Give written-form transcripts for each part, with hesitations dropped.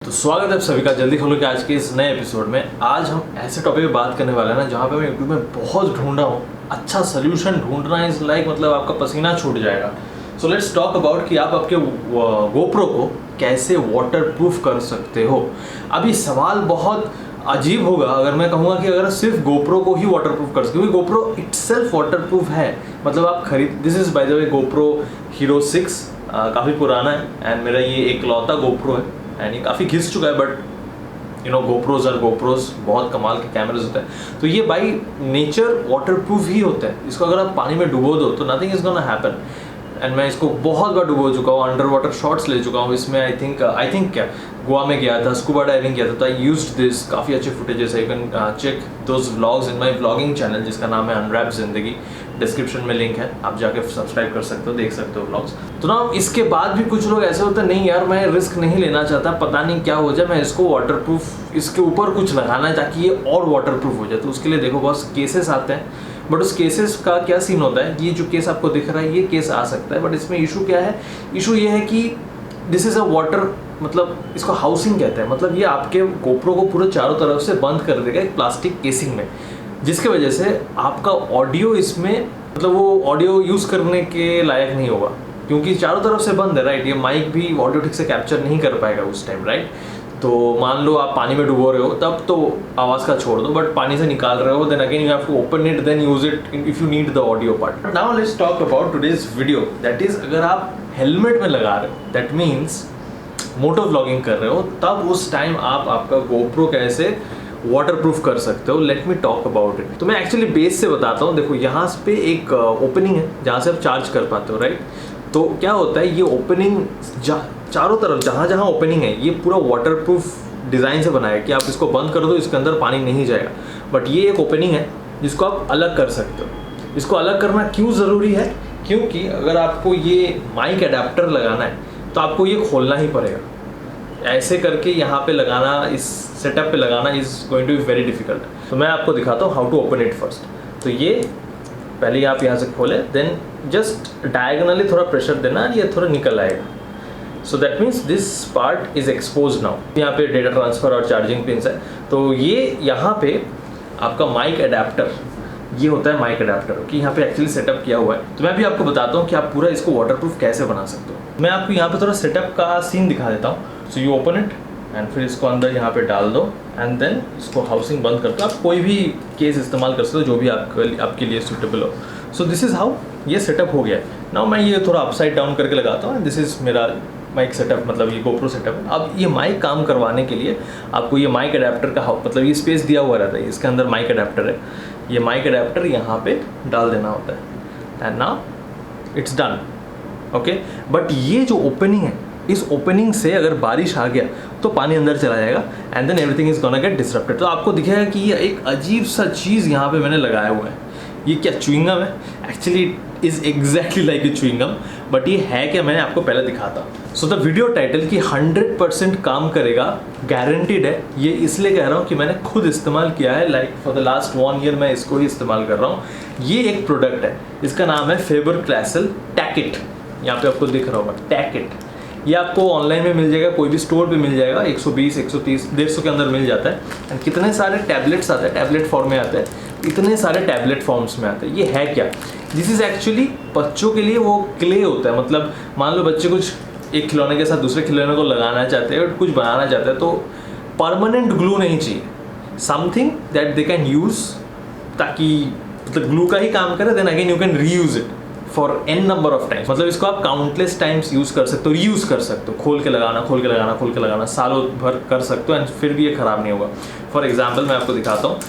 तो स्वागत है आप सभी का जल्दी खोलो के आज के इस नए एपिसोड में। आज हम ऐसे टॉपिक पे बात करने वाले हैं ना जहाँ पे मैं यूट्यूब में बहुत ढूंढा हूँ। अच्छा सोल्यूशन ढूंढना इज लाइक मतलब आपका पसीना छूट जाएगा। सो लेट्स टॉक अबाउट कि आप आपके गोप्रो को कैसे वाटर प्रूफ कर सकते हो। अभी सवाल बहुत अजीब होगा अगर मैं कहूँगा कि अगर सिर्फ गोप्रो को ही वाटर प्रूफ कर सकते, क्योंकि गोप्रो इटसेल्फ वाटर प्रूफ है। मतलब आप खरीद, this is by the way GoPro hero 6, काफ़ी पुराना है एंड मेरा ये एकलौता गोप्रो है एंड ये काफ़ी घिस चुका है, बट यू नो गोप्रोज और गोप्रोज बहुत कमाल के कैमरेज होते हैं। तो ये बाई नेचर वाटर प्रूफ ही होता है। इसको अगर आप पानी में डुबो दो तो nothing is gonna happen. And मैं इसको बहुत बार डुबो चुका हूँ, अंडर वाटर शॉट्स ले चुका हूँ इसमें। आई थिंक क्या गोवा में गया था, स्कूबा डाइविंग किया था, तो आई यूज्ड दिस। काफ़ी अच्छे फुटेजेस है, you can check those vlogs in my vlogging channel जिसका नाम है अनरैप जिंदगी। डिस्क्रिप्शन में लिंक है, आप जाके सब्सक्राइब कर सकते हो, देख सकते हो व्लॉग्स। तो ना इसके बाद भी कुछ लोग ऐसे होते हैं, नहीं यार मैं रिस्क नहीं लेना चाहता, पता नहीं क्या हो जाए, मैं इसको वाटर प्रूफ इसके ऊपर कुछ लगाना है ताकि ये और वाटर प्रूफ हो जाए। तो उसके लिए देखो बहुत केसेस आते हैं, बट उस केसेस का क्या सीन होता है, ये जो केस आपको दिख रहा है ये केस आ सकता है, बट इसमें इशू क्या है? इशू ये है कि दिस इज़ अ वाटर, मतलब इसको हाउसिंग कहते हैं। मतलब ये आपके गोप्रो को पूरे चारों तरफ से बंद कर देगा एक प्लास्टिक केसिंग में, जिसके वजह से आपका ऑडियो इसमें मतलब वो ऑडियो यूज़ करने के लायक नहीं होगा, क्योंकि चारों तरफ से बंद है, राइट। ये माइक भी ऑडियो ठीक से कैप्चर नहीं कर पाएगा उस टाइम, राइट। तो मान लो आप पानी में डुबो रहे हो तब तो आवाज़ का छोड़ दो, बट पानी से निकाल रहे हो then again you have to open it, then use it if you need the audio part. Now let's talk about today's video, that is अगर आप हेलमेट में लगा रहे हो, दैट मीन्स मोटो व्लॉगिंग कर रहे हो, तब उस टाइम आप आपका गोप्रो कैसे वाटर प्रूफ कर सकते हो। Let me talk about it. तो मैं एक्चुअली बेस से बताता हूँ। देखो यहाँ पे एक ओपनिंग है जहाँ से आप चार्ज कर पाते हो, राइट। तो क्या होता है, ये ओपनिंग चारों तरफ जहाँ जहाँ ओपनिंग है ये पूरा वाटर प्रूफ डिज़ाइन से बनाया है कि आप इसको बंद कर दो, इसके अंदर पानी नहीं जाएगा। बट ये एक ओपनिंग है जिसको आप अलग कर सकते हो। इसको अलग करना क्यों ज़रूरी है? क्योंकि अगर आपको ये माइक अडेप्टर लगाना है तो आपको ये खोलना ही पड़ेगा। ऐसे करके यहाँ पे लगाना, इस सेटअप पे लगाना is going to be very difficult. तो मैं आपको दिखाता हूँ how to open it first. तो ये पहले आप यहाँ से खोलें, देन जस्ट डायगोनली थोड़ा प्रेशर देना, ये थोड़ा निकल आएगा। So that means this part is expose now. यहाँ पे डेटा ट्रांसफ़र और चार्जिंग पिन्स है। तो ये यहाँ पे आपका माइक अडेप्टर, ये होता है माइक अडेप्टर कि यहाँ पे एक्चुअली सेटअप किया हुआ है। तो मैं भी आपको बताता हूँ कि आप पूरा इसको वाटरप्रूफ कैसे बना सकते हो। मैं आपको यहाँ पे थोड़ा सेटअप का सीन दिखा देता हूँ। So you open it and फिर इसको अंदर यहाँ पे डाल दो एंड देन इसको हाउसिंग बंद करके आप कोई भी केस इस्तेमाल कर सकते हो जो भी आपके लिए सूटेबल हो। सो दिस इज़ हाउ ये सेटअप हो गया है। नाउ मैं ये थोड़ा अपसाइड डाउन करके लगाता हूँ। दिस इज़ मेरा माइक सेटअप, मतलब ये गोप्रो सेटअप है। अब ये माइक काम करवाने के लिए आपको ये माइक अडेप्टर का मतलब ये स्पेस दिया हुआ रहता है, इसके अंदर माइक अडेप्टर है। ये माइक अडेप्टर यहाँ पे डाल देना होता है and now it's done, okay. But ये जो ओपनिंग है, इस ओपनिंग से अगर बारिश आ गया तो पानी अंदर चला जाएगा and then everything is gonna get disrupted. तो आपको दिखेगा कि ये एक अजीब सा चीज़ यहाँ पे मैंने लगाया हुआ है। ये क्या च्युइंगम है? Actually is exactly like a chewing gum, but ये है क्या मैंने आपको पहले दिखाता। सो द वीडियो टाइटल कि 100% काम करेगा, गारंटीड है। ये इसलिए कह रहा हूँ कि मैंने खुद इस्तेमाल किया है, like for the last 1 year मैं इसको ही इस्तेमाल कर रहा हूँ। ये एक प्रोडक्ट है, इसका नाम है फेबर कैसल टैकेट। यहाँ पे आपको दिख रहा होगा टैकेट। ये आपको ऑनलाइन में मिल जाएगा, कोई भी स्टोर पे मिल जाएगा। 120, 130, 150 के अंदर मिल जाता है। एंड कितने सारे टैबलेट्स आते हैं, टैबलेट फॉर्म में आते हैं, इतने सारे टैबलेट फॉर्म्स में आते हैं। ये है क्या? दिस इज़ एक्चुअली बच्चों के लिए वो क्ले होता है। मतलब मान लो बच्चे कुछ एक खिलौने के साथ दूसरे खिलौने को लगाना चाहते हैं और कुछ बनाना चाहते हैं, तो परमानेंट ग्लू नहीं चाहिए, something that they can use, ताकि मतलब ग्लू का ही काम करे, then again you can reuse it for n number of times. मतलब इसको आप काउंटलेस टाइम्स यूज़ कर सकते हो, रीयूज़ कर सकते हो, खोल के लगाना, खोल के लगाना, खोल के लगाना, सालों भर कर सकते हो एंड फिर भी ये ख़राब नहीं होगा। फॉर एग्जाम्पल मैं आपको दिखाता हूँ।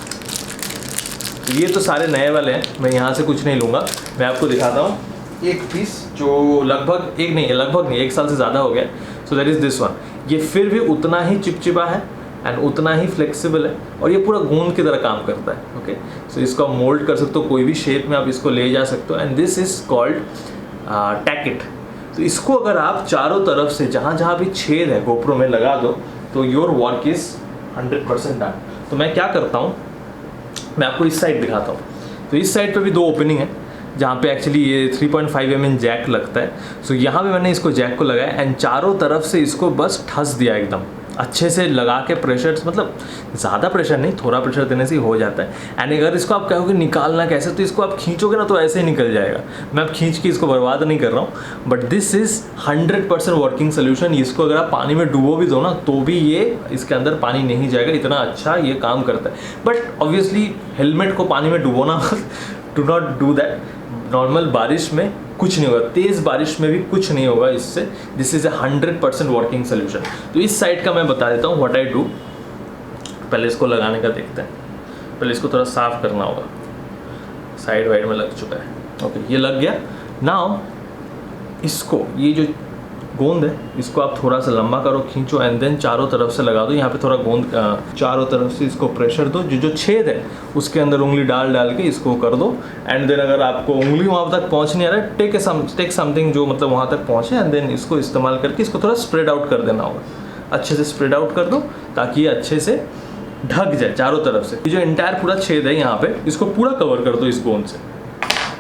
ये तो सारे नए वाले हैं, मैं यहाँ से कुछ नहीं लूँगा। मैं आपको दिखाता हूँ एक पीस जो लगभग एक साल से ज़्यादा हो गया। So that is this one. ये फिर भी उतना ही चिपचिपा है एंड उतना ही फ्लेक्सिबल है और ये पूरा गोंद की तरह काम करता है, ओके। सो इसको आप मोल्ड कर सकते हो, कोई भी शेप में आप इसको ले जा सकते हो and this is called ticket. तो इसको अगर आप चारों तरफ से जहाँ जहाँ भी छेद है गोप्रो में लगा दो तो योर वर्क इज़ 100% डन। तो मैं क्या करता हूँ, मैं आपको इस साइड दिखाता हूँ। तो इस साइड पे भी 2 ओपनिंग है जहाँ पे एक्चुअली ये 3.5 mm जैक लगता है। सो यहाँ पे मैंने इसको जैक को लगाया एंड चारों तरफ से इसको बस ठस दिया एकदम, अच्छे से लगा के प्रेशर, मतलब ज़्यादा प्रेशर नहीं, थोड़ा प्रेशर देने से ही हो जाता है। एंड अगर इसको आप कहोगे निकालना कैसे, तो इसको आप खींचोगे ना तो ऐसे ही निकल जाएगा। मैं अब खींच के इसको बर्बाद नहीं कर रहा हूँ, but this is 100% working solution. इसको अगर आप पानी में डुबो भी दो ना तो भी ये इसके अंदर पानी नहीं जाएगा, इतना अच्छा ये काम करता है। बट ऑब्वियसली हेलमेट को पानी में डुबोना do not do that. Normal बारिश में कुछ नहीं होगा, तेज़ बारिश में भी कुछ नहीं होगा इससे। This is 100% working solution. तो इस साइड का मैं बता देता हूँ व्हाट आई डू। पहले इसको लगाने का देखते हैं। पहले इसको थोड़ा साफ करना होगा, साइड वाइड में लग चुका है। ओके, ये लग गया। नाउ इसको, ये जो गोंद है इसको आप थोड़ा सा लंबा करो, खींचो एंड देन चारों तरफ से लगा दो। यहाँ पे थोड़ा गोंद चारों तरफ से इसको प्रेशर दो। जो छेद है उसके अंदर उंगली डाल के इसको कर दो। एंड देन अगर आपको उंगली वहाँ तक पहुँच नहीं आ रहा है, टेक समथिंग जो मतलब वहाँ तक पहुँचे एंड देन इसको इस्तेमाल करके इसको थोड़ा स्प्रेड आउट कर देना होगा। अच्छे से स्प्रेड आउट कर दो ताकि ये अच्छे से ढक जाए चारों तरफ से। ये जो एंटायर पूरा छेद है यहाँ पे, इसको पूरा कवर कर दो इस गोंद से।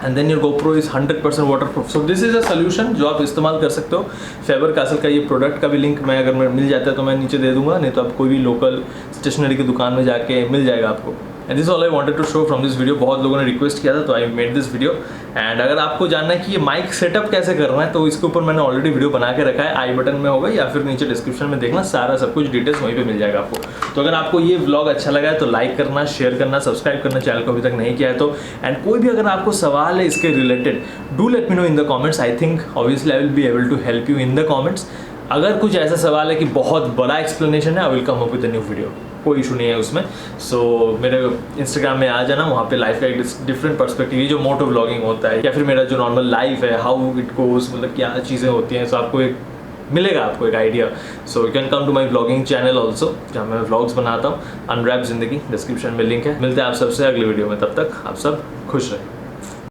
And then your GoPro is 100% waterproof. So this is a solution जो आप इस्तेमाल कर सकते हो। फेबर कैसल का ये प्रोडक्ट का भी लिंक मैं अगर मिल जाता है तो मैं नीचे दे दूंगा, नहीं तो आप कोई भी लोकल स्टेशनरी की दुकान में जाके मिल जाएगा आपको। And this all I wanted to show from this video. बहुत लोगों ने रिक्वेस्ट किया था तो I made this video. And अगर आपको जानना है कि ये माइक सेटअप कैसे करना है तो इसके ऊपर मैंने ऑलरेडी वीडियो बना के रखा है, आई बटन में होगा या फिर नीचे डिस्क्रिप्शन में देखना, सारा सब कुछ डिटेल्स वहीं पे मिल जाएगा आपको। तो अगर आपको ये व्लॉग अच्छा लगा है तो लाइक करना, शेयर करना, सब्सक्राइब करना चैनल को अभी तक नहीं किया है तो। एंड कोई भी अगर आपको सवाल है इसके related, do let me know in the comments. I think obviously I will be able to help you in the comments. अगर कुछ ऐसा सवाल है कि बहुत बड़ा एक्सप्लेनेशन है, I will come up with a new video, कोई इशू नहीं है उसमें। सो मेरे इंस्टाग्राम में आ जाना, वहाँ पे लाइफ का एक डिफरेंट पर्सपेक्टिव, ये जो मोटो व्लॉगिंग होता है या फिर मेरा जो नॉर्मल लाइफ है, हाउ इट गोज, मतलब क्या चीज़ें होती हैं, सो आपको एक मिलेगा आपको एक idea. So you can come to my vlogging channel also, जहाँ मैं व्लॉग्स बनाता हूँ। अनरैप जिंदगी, डिस्क्रिप्शन में लिंक है। मिलते हैं आप सबसे अगले वीडियो में, तब तक आप सब खुश रहें।